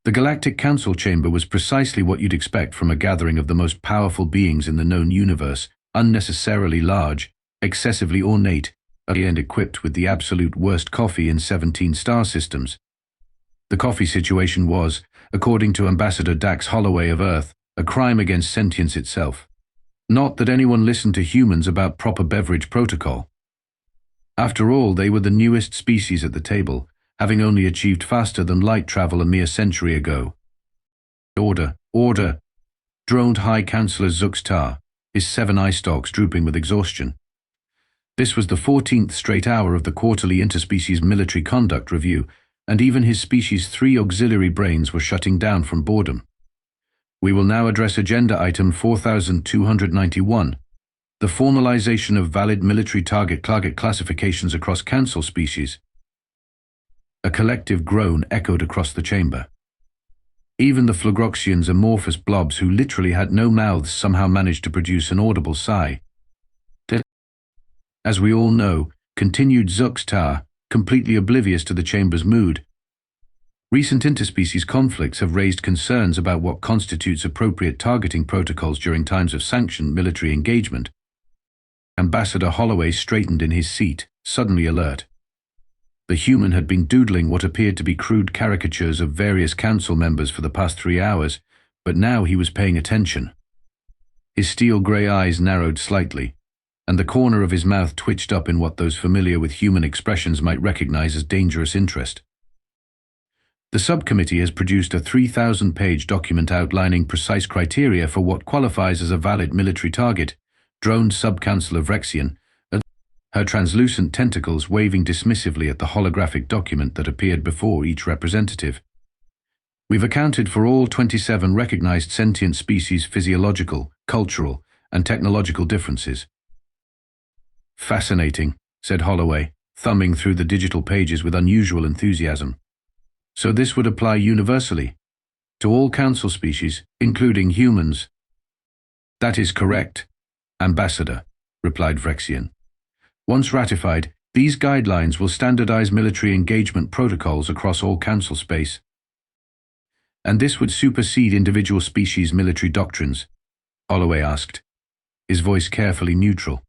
The Galactic Council Chamber was precisely what you'd expect from a gathering of the most powerful beings in the known universe, unnecessarily large, excessively ornate, and equipped with the absolute worst coffee in 17 star systems. The coffee situation was, according to Ambassador Dax Holloway of Earth, a crime against sentience itself. Not that anyone listened to humans about proper beverage protocol. After all, they were the newest species at the table, having only achieved faster than light travel a mere century ago. Order, order, droned High Councillor Vex'thor, his 7 eye stalks drooping with exhaustion. This was the 14th straight hour of the quarterly interspecies military conduct review, and even his species' 3 auxiliary brains were shutting down from boredom. We will now address agenda item 4291, the formalization of valid military target classifications across council species. A collective groan echoed across the chamber. Even the Phlogroxians, amorphous blobs who literally had no mouths, somehow managed to produce an audible sigh. As we all know, continued Vex'thor, completely oblivious to the chamber's mood, recent interspecies conflicts have raised concerns about what constitutes appropriate targeting protocols during times of sanctioned military engagement. Ambassador Holloway straightened in his seat, suddenly alert. The human had been doodling what appeared to be crude caricatures of various council members for the past 3 hours, but now he was paying attention. His steel-grey eyes narrowed slightly, and the corner of his mouth twitched up in what those familiar with human expressions might recognize as dangerous interest. The subcommittee has produced a 3,000-page document outlining precise criteria for what qualifies as a valid military target, droned Sub-Councillor Vex'thor, her translucent tentacles waving dismissively at the holographic document that appeared before each representative. We've accounted for all 27 recognized sentient species' physiological, cultural, and technological differences. Fascinating, said Holloway, thumbing through the digital pages with unusual enthusiasm. So this would apply universally, to all council species, including humans. That is correct, Ambassador, replied Vex'thor. Once ratified, these guidelines will standardize military engagement protocols across all council space. And this would supersede individual species' military doctrines? Holloway asked, his voice carefully neutral.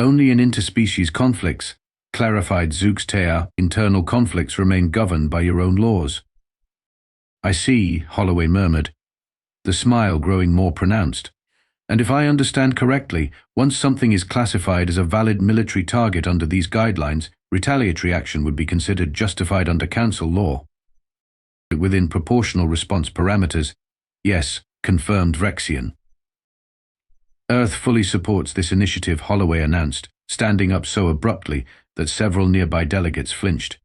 Only in interspecies conflicts, clarified Vex'thor, internal conflicts remain governed by your own laws. I see, Holloway murmured, the smile growing more pronounced. And if I understand correctly, once something is classified as a valid military target under these guidelines, retaliatory action would be considered justified under council law. Within proportional response parameters, yes, confirmed Vex'thor. Earth fully supports this initiative, Holloway announced, standing up so abruptly that several nearby delegates flinched.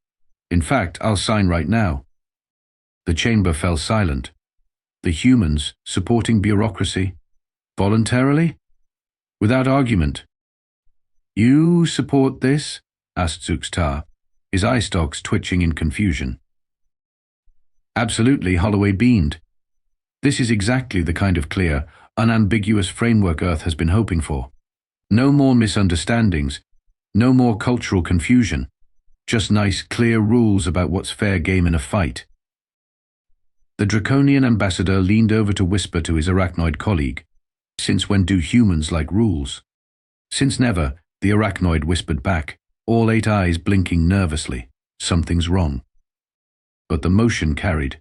In fact, I'll sign right now. The chamber fell silent. The humans, supporting bureaucracy, voluntarily? Without argument. You support this? Asked Vex'thor, his eye stalks twitching in confusion. Absolutely, Holloway beamed. This is exactly the kind of clear, unambiguous framework Earth has been hoping for. No more misunderstandings, no more cultural confusion, just nice, clear rules about what's fair game in a fight. The draconian ambassador leaned over to whisper to his arachnoid colleague. Since when do humans like rules? Since never, the arachnoid whispered back, all 8 eyes blinking nervously. Something's wrong. But the motion carried.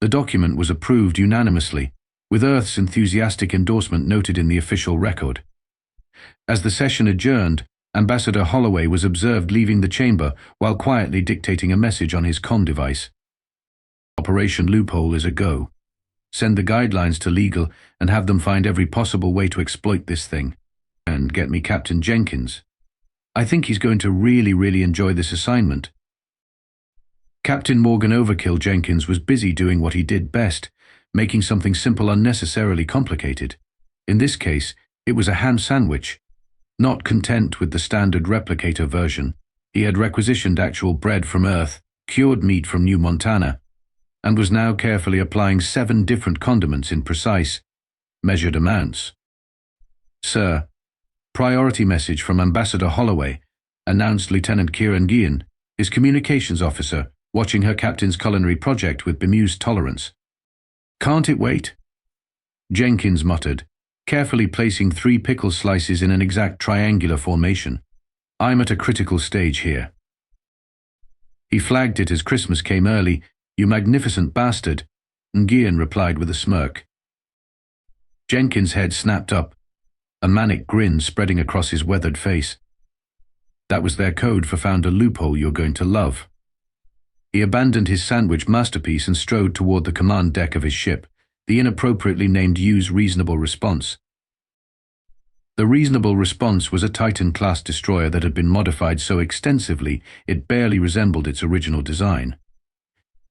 The document was approved unanimously, with Earth's enthusiastic endorsement noted in the official record. As the session adjourned, Ambassador Holloway was observed leaving the chamber while quietly dictating a message on his comm device. Operation Loophole is a go. Send the guidelines to legal and have them find every possible way to exploit this thing. And get me Captain Jenkins. I think he's going to really enjoy this assignment. Captain Morgan Overkill Jenkins was busy doing what he did best, making something simple unnecessarily complicated. In this case, it was a ham sandwich. Not content with the standard replicator version, he had requisitioned actual bread from Earth, cured meat from New Montana, and was now carefully applying 7 different condiments in precise, measured amounts. Sir, priority message from Ambassador Holloway, announced Lieutenant Kieran Guillen, his communications officer, watching her captain's culinary project with bemused tolerance. "Can't it wait?" Jenkins muttered, carefully placing 3 pickle slices in an exact triangular formation. "I'm at a critical stage here." He flagged it as Christmas came early. "You magnificent bastard," Nguyen replied with a smirk. Jenkins' head snapped up, a manic grin spreading across his weathered face. That was their code for "found a loophole you're going to love." He abandoned his sandwich masterpiece and strode toward the command deck of his ship, the inappropriately named Use Reasonable Response. The Reasonable Response was a Titan-class destroyer that had been modified so extensively it barely resembled its original design.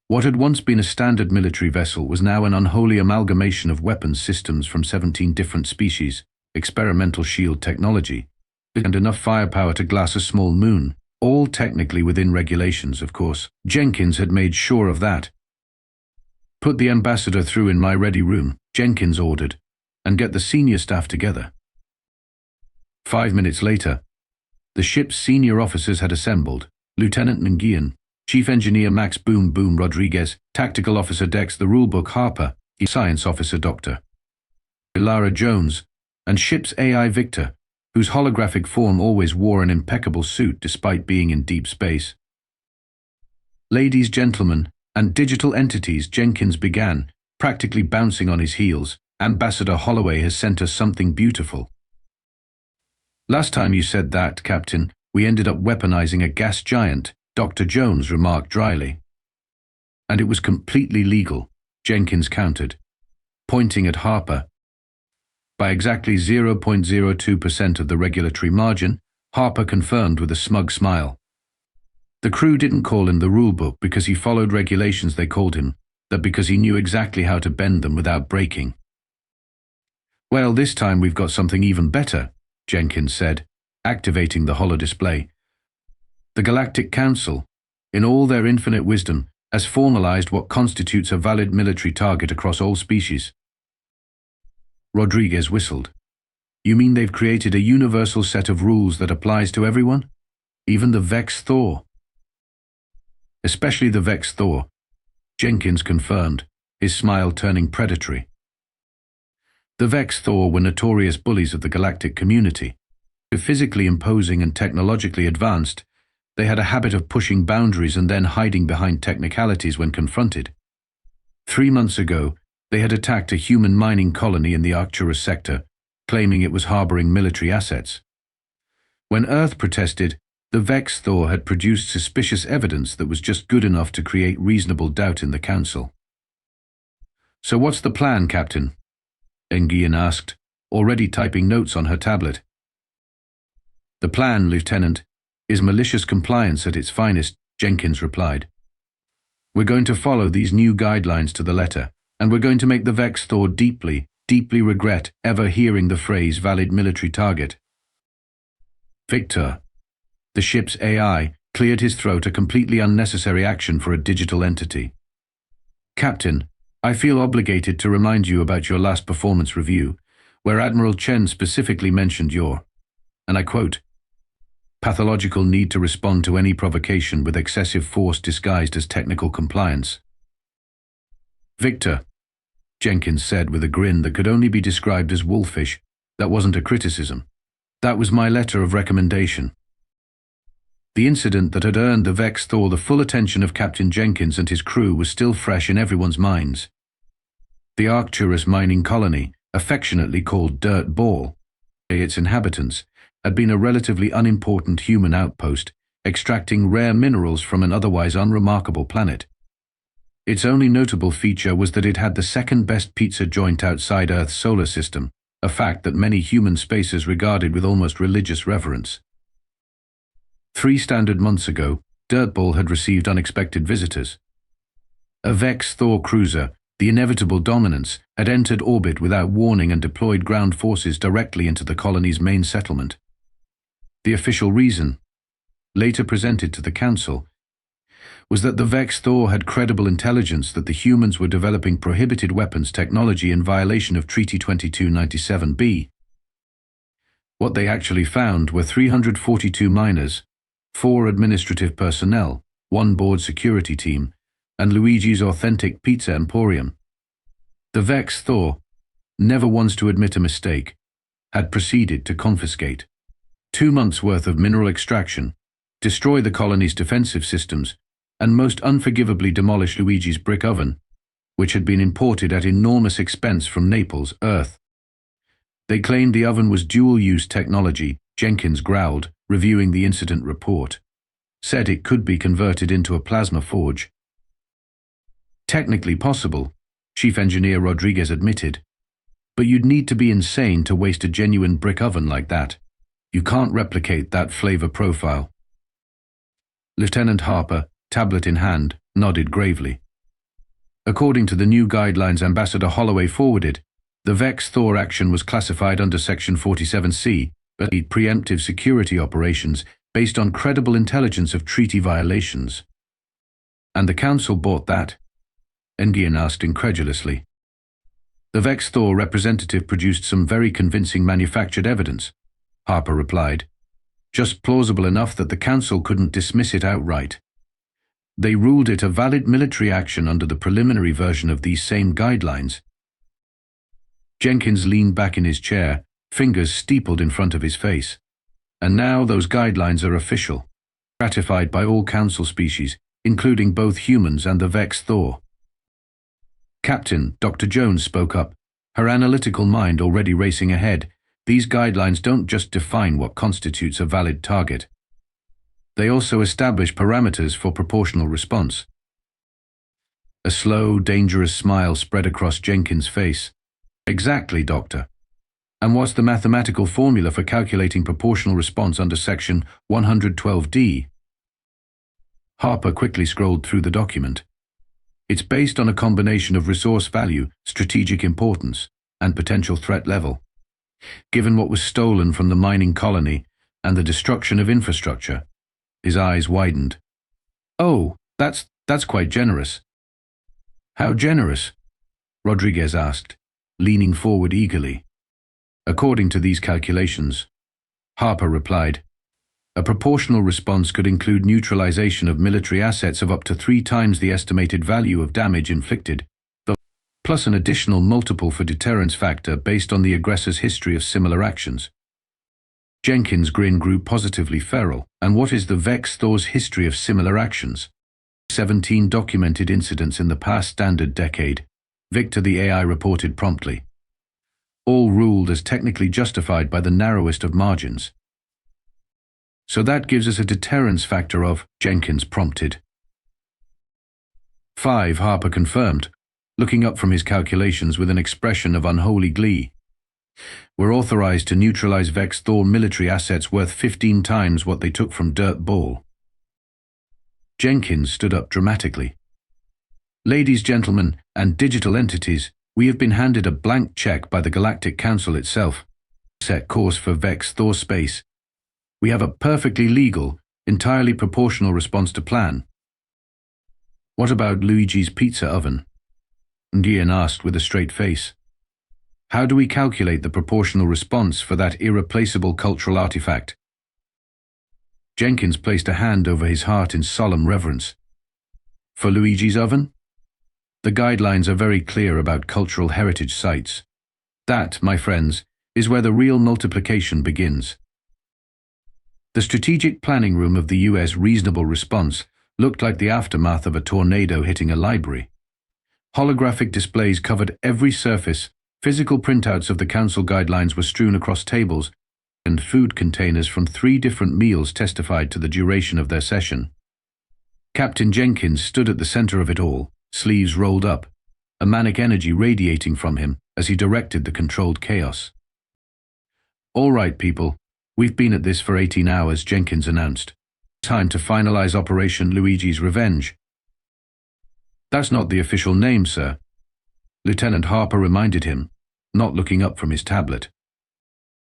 What had once been a standard military vessel was now an unholy amalgamation of weapons systems from 17 different species, experimental shield technology, and enough firepower to glass a small moon, all technically within regulations, of course. Jenkins had made sure of that. "Put the ambassador through in my ready room," Jenkins ordered, "and get the senior staff together." 5 minutes later, the ship's senior officers had assembled: Lieutenant Nguyen, Chief Engineer Max Boom Boom Rodriguez, Tactical Officer Dex the Rulebook Harper, Science Officer Dr. Lara Jones, and ship's AI Victor, whose holographic form always wore an impeccable suit despite being in deep space. "Ladies, gentlemen, and digital entities," Jenkins began, practically bouncing on his heels, "Ambassador Holloway has sent us something beautiful." "Last time you said that, Captain, we ended up weaponizing a gas giant," Dr. Jones remarked dryly. "And it was completely legal," Jenkins countered, pointing at Harper. "By exactly 0.02% of the regulatory margin," Harper confirmed with a smug smile. "The crew didn't call him the rulebook because he followed regulations, they called him that because he knew exactly how to bend them without breaking." "Well, this time we've got something even better," Jenkins said, activating the holodisplay. "The Galactic Council, in all their infinite wisdom, has formalized what constitutes a valid military target across all species." Rodriguez whistled. "You mean they've created a universal set of rules that applies to everyone? Even the Vex'thor?" "Especially the Vex'thor," Jenkins confirmed, his smile turning predatory. The Vex'thor were notorious bullies of the galactic community. Physically imposing and technologically advanced, they had a habit of pushing boundaries and then hiding behind technicalities when confronted. 3 months ago, they had attacked a human mining colony in the Arcturus sector, claiming it was harboring military assets. When Earth protested, the Vex'thor had produced suspicious evidence that was just good enough to create reasonable doubt in the Council. "So what's the plan, Captain?" Nguyen asked, already typing notes on her tablet. "The plan, Lieutenant, is malicious compliance at its finest," Jenkins replied. "We're going to follow these new guidelines to the letter, and we're going to make the Vex'thor deeply, deeply regret ever hearing the phrase valid military target." Victor, the ship's AI, cleared his throat, a completely unnecessary action for a digital entity. "Captain, I feel obligated to remind you about your last performance review, where Admiral Chen specifically mentioned your, and I quote, pathological need to respond to any provocation with excessive force disguised as technical compliance." "Victor," Jenkins said with a grin that could only be described as wolfish, "that wasn't a criticism. That was my letter of recommendation." The incident that had earned the Vex'thor the full attention of Captain Jenkins and his crew was still fresh in everyone's minds. The Arcturus mining colony, affectionately called Dirt Ball, its inhabitants, had been a relatively unimportant human outpost, extracting rare minerals from an otherwise unremarkable planet. Its only notable feature was that it had the second-best pizza joint outside Earth's solar system, a fact that many human spacers regarded with almost religious reverence. 3 standard months ago, Dirtball had received unexpected visitors. A Vex'thor cruiser, the inevitable Dominance, had entered orbit without warning and deployed ground forces directly into the colony's main settlement. The official reason, later presented to the Council, was that the Vex'thor had credible intelligence that the humans were developing prohibited weapons technology in violation of Treaty 2297B. What they actually found were 342 miners, 4 administrative personnel, one board security team, and Luigi's authentic pizza emporium. The Vex'thor, never once to admit a mistake, had proceeded to confiscate 2 months' worth of mineral extraction, destroy the colony's defensive systems, and most unforgivably demolish Luigi's brick oven, which had been imported at enormous expense from Naples, Earth. They claimed the oven was dual-use technology, Jenkins growled, reviewing the incident report. Said it could be converted into a plasma forge. Technically possible, Chief Engineer Rodriguez admitted, but you'd need to be insane to waste a genuine brick oven like that. You can't replicate that flavor profile. Lieutenant Harper, tablet in hand, nodded gravely. According to the new guidelines Ambassador Holloway forwarded, the Vex'thor action was classified under Section 47C, but preemptive security operations based on credible intelligence of treaty violations. And the Council bought that? Nguyen asked incredulously. The Vex'thor representative produced some very convincing manufactured evidence, Harper replied. Just plausible enough that the Council couldn't dismiss it outright. They ruled it a valid military action under the preliminary version of these same guidelines. Jenkins leaned back in his chair, fingers steepled in front of his face. And now those guidelines are official, ratified by all Council species, including both humans and the Vex'thor. Captain, Dr. Jones spoke up, her analytical mind already racing ahead. These guidelines don't just define what constitutes a valid target. They also establish parameters for proportional response. A slow, dangerous smile spread across Jenkins' face. Exactly, Doctor. And what's the mathematical formula for calculating proportional response under Section 112D? Harper quickly scrolled through the document. It's based on a combination of resource value, strategic importance, and potential threat level. Given what was stolen from the mining colony and the destruction of infrastructure, his eyes widened. Oh, that's quite generous. How generous? Rodriguez asked, leaning forward eagerly. According to these calculations, Harper replied, a proportional response could include neutralization of military assets of up to 3 times the estimated value of damage inflicted, plus an additional multiple for deterrence factor based on the aggressor's history of similar actions. Jenkins' grin grew positively feral. And what is the Vex'thor's history of similar actions? 17 documented incidents in the past standard decade, Victor the AI reported promptly. All ruled as technically justified by the narrowest of margins. So that gives us a deterrence factor of, Jenkins prompted. 5, Harper confirmed, looking up from his calculations with an expression of unholy glee. We're authorized to neutralize Vex'thor military assets worth 15 times what they took from Dirt Ball. Jenkins stood up dramatically. Ladies, gentlemen, and digital entities, we have been handed a blank check by the Galactic Council itself. Set course for Vex'thor space. We have a perfectly legal, entirely proportional response to plan. What about Luigi's pizza oven? Nguyen asked with a straight face. How do we calculate the proportional response for that irreplaceable cultural artifact? Jenkins placed a hand over his heart in solemn reverence. For Luigi's oven? The guidelines are very clear about cultural heritage sites. That, my friends, is where the real multiplication begins. The strategic planning room of the U.S. reasonable response looked like the aftermath of a tornado hitting a library. Holographic displays covered every surface, physical printouts of the Council guidelines were strewn across tables, and food containers from 3 different meals testified to the duration of their session. Captain Jenkins stood at the center of it all, sleeves rolled up, a manic energy radiating from him as he directed the controlled chaos. All right, people, we've been at this for 18 hours, Jenkins announced. Time to finalize Operation Luigi's Revenge. That's not the official name, sir. Lieutenant Harper reminded him, not looking up from his tablet.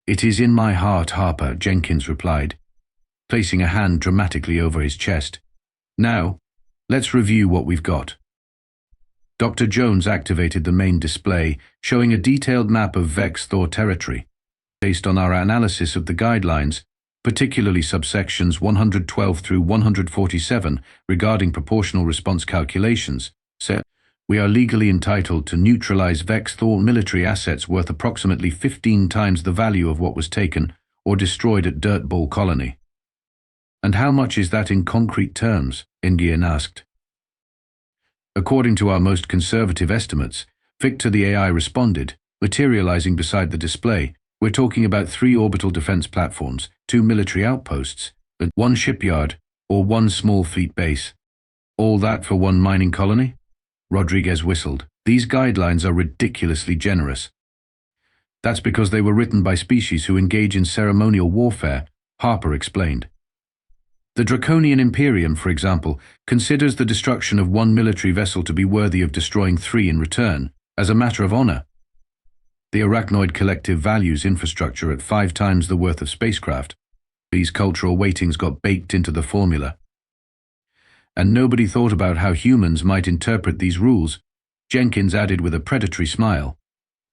It is in my heart, Harper, Jenkins replied, placing a hand dramatically over his chest. Now, let's review what we've got. Dr. Jones activated the main display, showing a detailed map of Vex'thor territory. Based on our analysis of the guidelines, particularly subsections 112 through 147 regarding proportional response calculations, said, "We are legally entitled to neutralize Vex'thor military assets worth approximately 15 times the value of what was taken or destroyed at Dirtball Colony." "And how much is that in concrete terms?" Indian asked. "According to our most conservative estimates," Victor the AI responded, materializing beside the display, "we're talking about 3 orbital defense platforms, 2 military outposts, and 1 shipyard, or 1 small fleet base. All that for 1 mining colony?" Rodriguez whistled. "These guidelines are ridiculously generous." "That's because they were written by species who engage in ceremonial warfare," Harper explained. "The Draconian Imperium, for example, considers the destruction of 1 military vessel to be worthy of destroying 3 in return, as a matter of honor. The Arachnoid Collective values infrastructure at 5 times the worth of spacecraft. These cultural weightings got baked into the formula. And nobody thought about how humans might interpret these rules," Jenkins added with a predatory smile.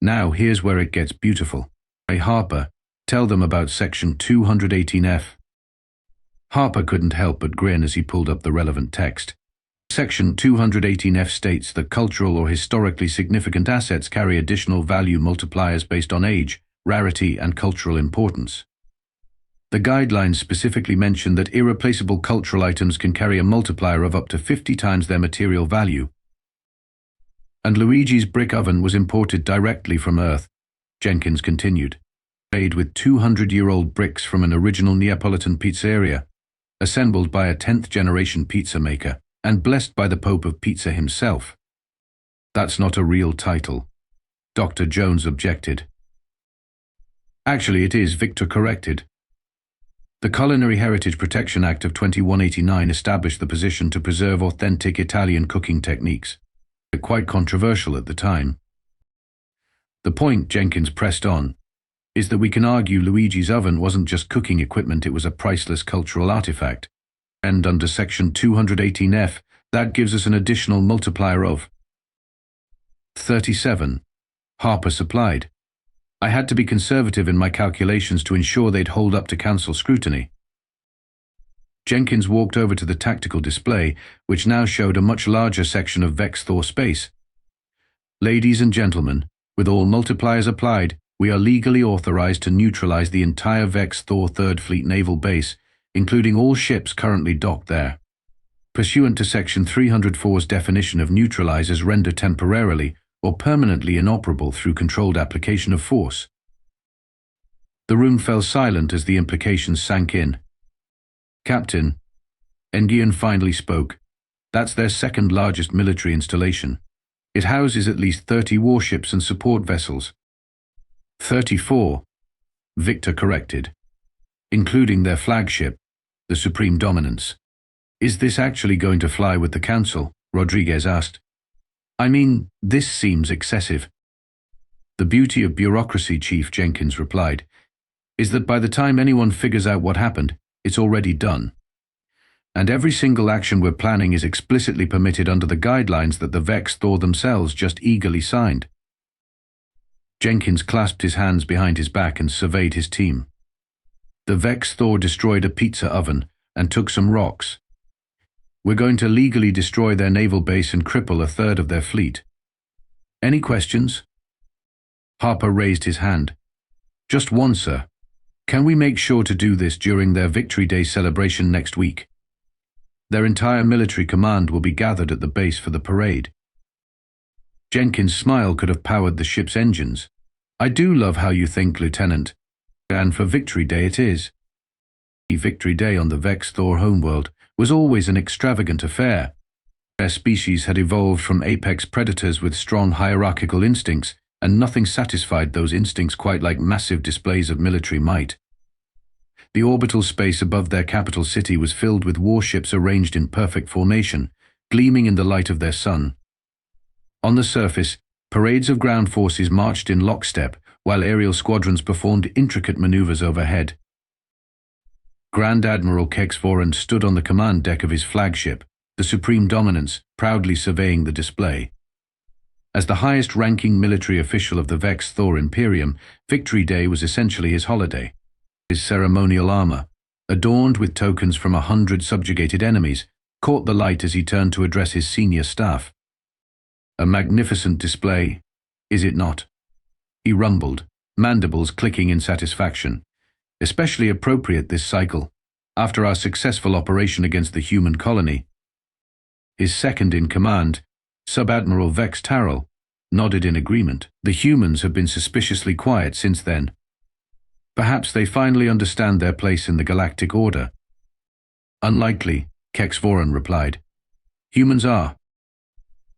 "Now here's where it gets beautiful. Hey Harper, tell them about Section 218F. Harper couldn't help but grin as he pulled up the relevant text. Section 218F states that cultural or historically significant assets carry additional value multipliers based on age, rarity, and cultural importance. The guidelines specifically mention that irreplaceable cultural items can carry a multiplier of up to 50 times their material value. And Luigi's brick oven was imported directly from Earth," Jenkins continued, "made with 200-year-old bricks from an original Neapolitan pizzeria, assembled by a 10th-generation pizza maker, and blessed by the Pope of Pizza himself." "That's not a real title," Dr. Jones objected. "Actually it is," Victor corrected. "The Culinary Heritage Protection Act of 2189 established the position to preserve authentic Italian cooking techniques. Quite controversial at the time. The point," Jenkins pressed on, "is that we can argue Luigi's oven wasn't just cooking equipment, it was a priceless cultural artifact. And under Section 218F, that gives us an additional multiplier of 37, Harper supplied. "I had to be conservative in my calculations to ensure they'd hold up to council scrutiny." Jenkins walked over to the tactical display, which now showed a much larger section of Vex'thor space. "Ladies and gentlemen, with all multipliers applied, we are legally authorized to neutralize the entire Vex'thor 3rd Fleet Naval Base, including all ships currently docked there. Pursuant to Section 304's definition of neutralize as render temporarily or permanently inoperable through controlled application of force." The room fell silent as the implications sank in. "Captain," Nguyen finally spoke, "that's their 2nd largest military installation. It houses at least 30 warships and support vessels." 34, Victor corrected, "including their flagship, the Supreme Dominance." "Is this actually going to fly with the Council?" Rodriguez asked. "I mean, this seems excessive." "The beauty of bureaucracy," Chief Jenkins replied, "is that by the time anyone figures out what happened, it's already done. And every single action we're planning is explicitly permitted under the guidelines that the Vex'thor themselves just eagerly signed." Jenkins clasped his hands behind his back and surveyed his team. "The Vex'thor destroyed a pizza oven and took some rocks. We're going to legally destroy their naval base and cripple 1/3 of their fleet. Any questions?" Harper raised his hand. "Just one, sir. Can we make sure to do this during their Victory Day celebration next week? Their entire military command will be gathered at the base for the parade." Jenkins' smile could have powered the ship's engines. "I do love how you think, Lieutenant. And for Victory Day it is." Victory Day on the Vex'thor homeworld was always an extravagant affair. Their species had evolved from apex predators with strong hierarchical instincts, and nothing satisfied those instincts quite like massive displays of military might. The orbital space above their capital city was filled with warships arranged in perfect formation, gleaming in the light of their sun. On the surface, parades of ground forces marched in lockstep, while aerial squadrons performed intricate maneuvers overhead. Grand Admiral Vex'thor stood on the command deck of his flagship, the Supreme Dominance, proudly surveying the display. As the highest-ranking military official of the Vex'thor Imperium, Victory Day was essentially his holiday. His ceremonial armor, adorned with tokens from 100 subjugated enemies, caught the light as he turned to address his senior staff. A magnificent display, is it not? He rumbled, mandibles clicking in satisfaction. Especially appropriate this cycle, after our successful operation against the human colony. His second-in-command, Sub-Admiral Vex'thor, nodded in agreement. The humans have been suspiciously quiet since then. Perhaps they finally understand their place in the galactic order. Unlikely, Vex'thor replied. Humans are.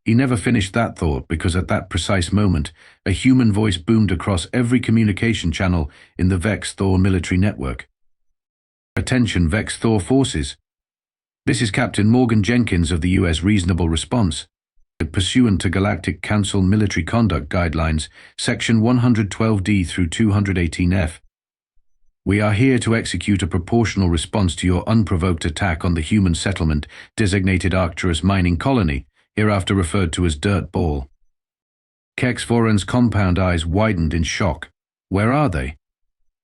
He never finished that thought because at that precise moment, a human voice boomed across every communication channel in the Vex'thor military network. Attention Vex'thor forces. This is Captain Morgan Jenkins of the U.S. Reasonable Response. Pursuant to Galactic Council Military Conduct Guidelines, Section 112D through 218F. We are here to execute a proportional response to your unprovoked attack on the human settlement designated Arcturus mining colony, hereafter referred to as Dirt Ball. Vex'thor's compound eyes widened in shock. Where are they?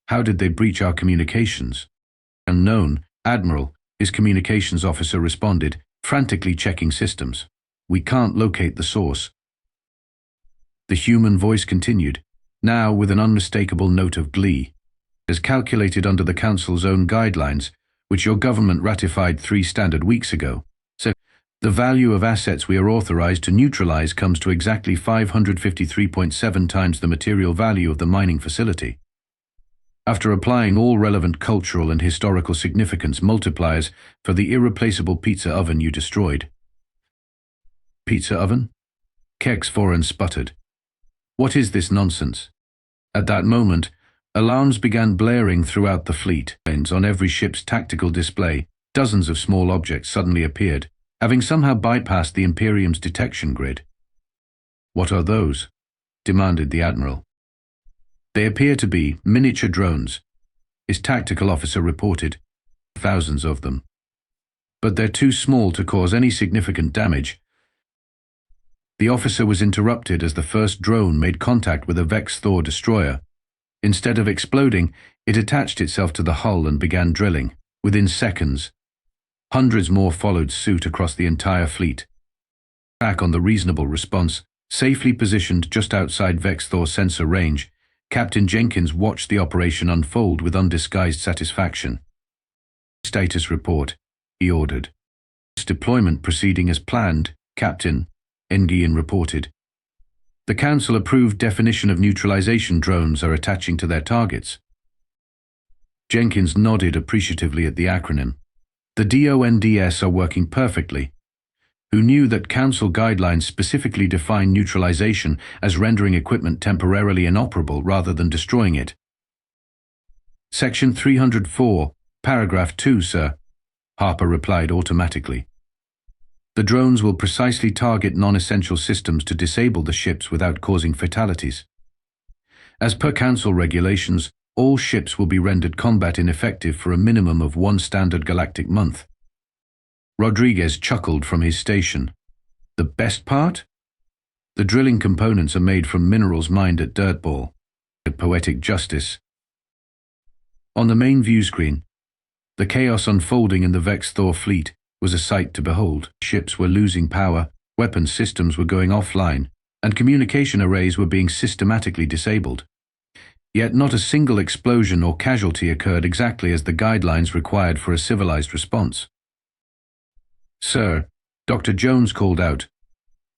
How did they breach our communications? Unknown, Admiral, his communications officer responded, frantically checking systems. We can't locate the source. The human voice continued, now with an unmistakable note of glee. As calculated under the Council's own guidelines, which your government ratified 3 standard weeks ago. So, the value of assets we are authorized to neutralize comes to exactly 553.7 times the material value of the mining facility. After applying all relevant cultural and historical significance multipliers for the irreplaceable pizza oven you destroyed. Pizza oven? Vex'thor sputtered. What is this nonsense? At that moment, alarms began blaring throughout the fleet. On every ship's tactical display, dozens of small objects suddenly appeared, having somehow bypassed the Imperium's detection grid. What are those? Demanded the Admiral. They appear to be miniature drones, his tactical officer reported. Thousands of them. But they're too small to cause any significant damage. The officer was interrupted as the first drone made contact with a Vex'thor destroyer. Instead of exploding, it attached itself to the hull and began drilling. Within seconds, hundreds more followed suit across the entire fleet. Back on the Reasonable Response, safely positioned just outside Vex'thor sensor range, Captain Jenkins watched the operation unfold with undisguised satisfaction. Status report, he ordered. Deployment proceeding as planned, Captain, Engian reported. The Council-approved definition of neutralization drones are attaching to their targets. Jenkins nodded appreciatively at the acronym. The DONDS are working perfectly. Who knew that Council guidelines specifically define neutralization as rendering equipment temporarily inoperable rather than destroying it? Section 304, Paragraph 2, sir, Harper replied automatically. The drones will precisely target non-essential systems to disable the ships without causing fatalities. As per Council regulations, all ships will be rendered combat ineffective for a minimum of 1 standard galactic month. Rodriguez chuckled from his station. The best part? The drilling components are made from minerals mined at Dirtball. Poetic justice. On the main view screen, the chaos unfolding in the Vex'thor fleet was a sight to behold. Ships were losing power, weapons systems were going offline, and communication arrays were being systematically disabled. Yet not a single explosion or casualty occurred exactly as the guidelines required for a civilized response. Sir, Dr. Jones called out.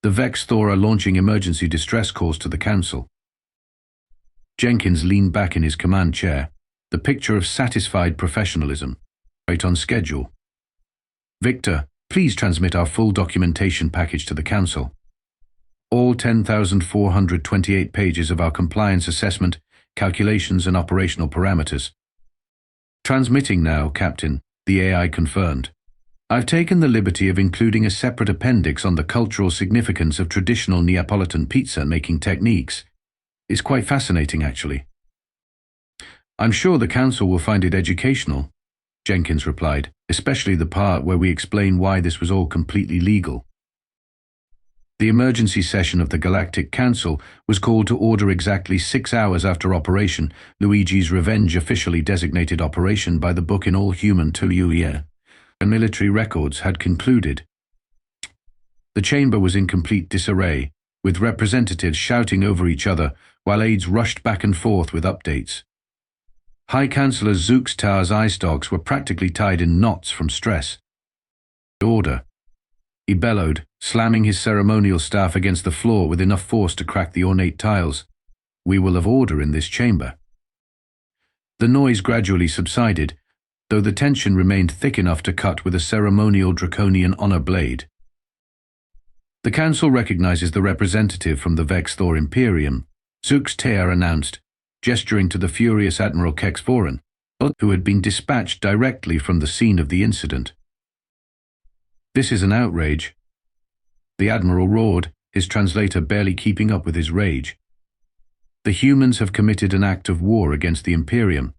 The Vex'thor are launching emergency distress calls to the Council. Jenkins leaned back in his command chair, the picture of satisfied professionalism. Right on schedule. Victor, please transmit our full documentation package to the Council. All 10,428 pages of our compliance assessment, calculations and operational parameters. Transmitting now, Captain, the AI confirmed. I've taken the liberty of including a separate appendix on the cultural significance of traditional Neapolitan pizza-making techniques. It's quite fascinating, actually. I'm sure the Council will find it educational, Jenkins replied, especially the part where we explain why this was all completely legal. The emergency session of the Galactic Council was called to order exactly 6 hours after Operation Luigi's Revenge, officially designated Operation by the Book in All Human Tuluia, and military records had concluded. The chamber was in complete disarray, with representatives shouting over each other while aides rushed back and forth with updates. High Councillor Vex'thor's eye stalks were practically tied in knots from stress. Order, he bellowed, slamming his ceremonial staff against the floor with enough force to crack the ornate tiles. We will have order in this chamber. The noise gradually subsided, though the tension remained thick enough to cut with a ceremonial draconian honor blade. The council recognizes the representative from the Vex'thor Imperium, Vex'thor announced, gesturing to the furious Admiral Vex'thor, who had been dispatched directly from the scene of the incident. This is an outrage, the Admiral roared, his translator barely keeping up with his rage. The humans have committed an act of war against the Imperium.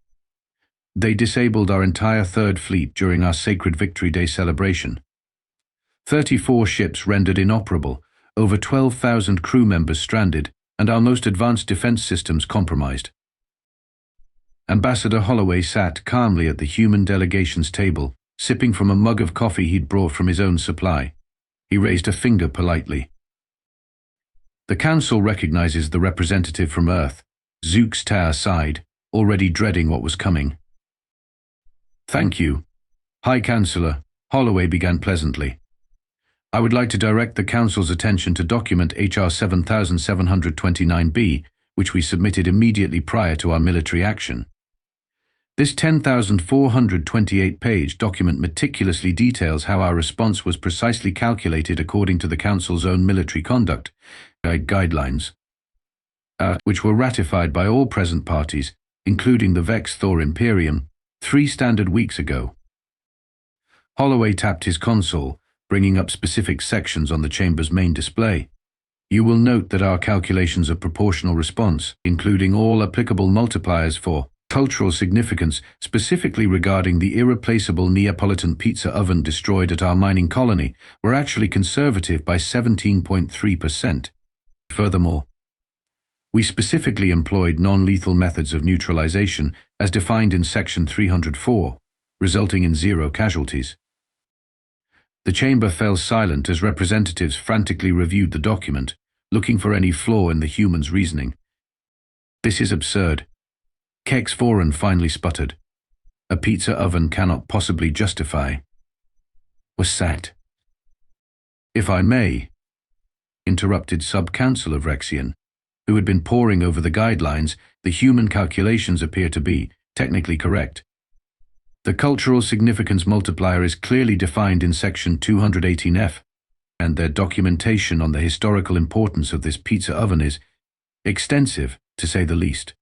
They disabled our entire Third Fleet during our Sacred Victory Day celebration. 34 ships rendered inoperable, over 12,000 crew members stranded, and our most advanced defense systems compromised. Ambassador Holloway sat calmly at the human delegation's table, sipping from a mug of coffee he'd brought from his own supply. He raised a finger politely. The council recognizes the representative from Earth. Vex'thor sighed, already dreading what was coming. Thank you, High Councillor, Holloway began pleasantly. I would like to direct the council's attention to document HR 7729B, which we submitted immediately prior to our military action. This 10,428-page document meticulously details how our response was precisely calculated according to the Council's own military conduct guidelines, which were ratified by all present parties, including the Vex'thor Imperium, 3 standard weeks ago. Holloway tapped his console, bringing up specific sections on the chamber's main display. You will note that our calculations of proportional response, including all applicable multipliers for cultural significance, specifically regarding the irreplaceable Neapolitan pizza oven destroyed at our mining colony, were actually conservative by 17.3%. Furthermore, we specifically employed non-lethal methods of neutralization as defined in Section 304, resulting in 0 casualties. The chamber fell silent as representatives frantically reviewed the document, looking for any flaw in the human's reasoning. This is absurd. Vex'thor finally sputtered. A pizza oven cannot possibly justify. Was that? If I may, interrupted Sub-Councillor Vex'thor, who had been poring over the guidelines. The human calculations appear to be technically correct. The cultural significance multiplier is clearly defined in Section 218F, and their documentation on the historical importance of this pizza oven is extensive, to say the least.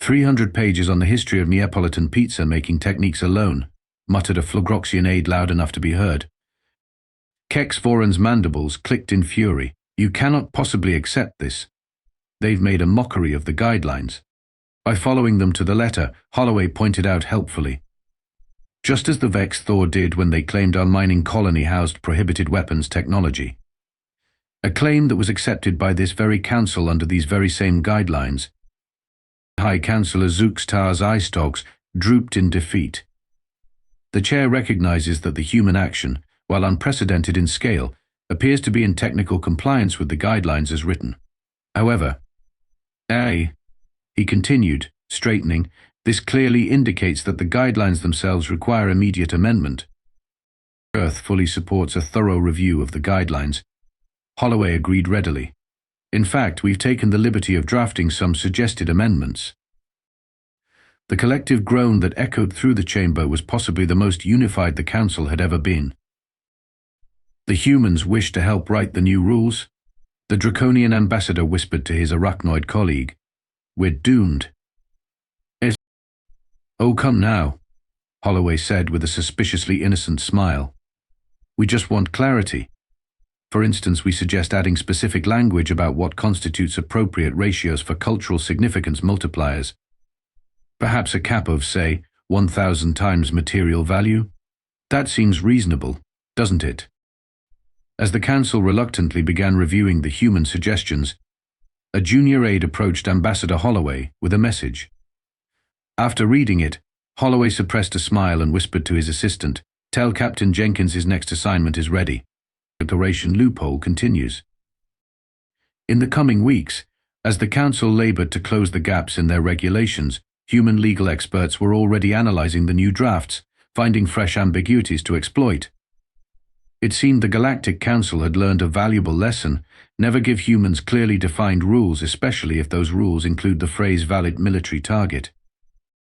300 pages on the history of Neapolitan pizza-making techniques alone, muttered a Phlogroxian aide loud enough to be heard. Vex'thor's mandibles clicked in fury. You cannot possibly accept this. They've made a mockery of the guidelines. By following them to the letter, Holloway pointed out helpfully. Just as the Vex'thor did when they claimed our mining colony housed prohibited weapons technology. A claim that was accepted by this very council under these very same guidelines. High Councillor Vex'thor's eye stalks drooped in defeat. The chair recognizes that the human action, while unprecedented in scale, appears to be in technical compliance with the guidelines as written. However, he continued, straightening, this clearly indicates that the guidelines themselves require immediate amendment. Earth fully supports a thorough review of the guidelines. Holloway agreed readily. In fact, we've taken the liberty of drafting some suggested amendments. The collective groan that echoed through the chamber was possibly the most unified the council had ever been. The humans wish to help write the new rules. The draconian ambassador whispered to his arachnoid colleague. We're doomed. Oh, come now, Holloway said with a suspiciously innocent smile. We just want clarity. For instance, we suggest adding specific language about what constitutes appropriate ratios for cultural significance multipliers. Perhaps a cap of, say, 1,000 times material value? That seems reasonable, doesn't it? As the council reluctantly began reviewing the human suggestions, a junior aide approached Ambassador Holloway with a message. After reading it, Holloway suppressed a smile and whispered to his assistant, "Tell Captain Jenkins his next assignment is ready." Operation Loophole continues. In the coming weeks, as the council labored to close the gaps in their regulations, human legal experts were already analyzing the new drafts, finding fresh ambiguities to exploit. It seemed the Galactic Council had learned a valuable lesson: never give humans clearly defined rules, especially if those rules include the phrase "valid military target."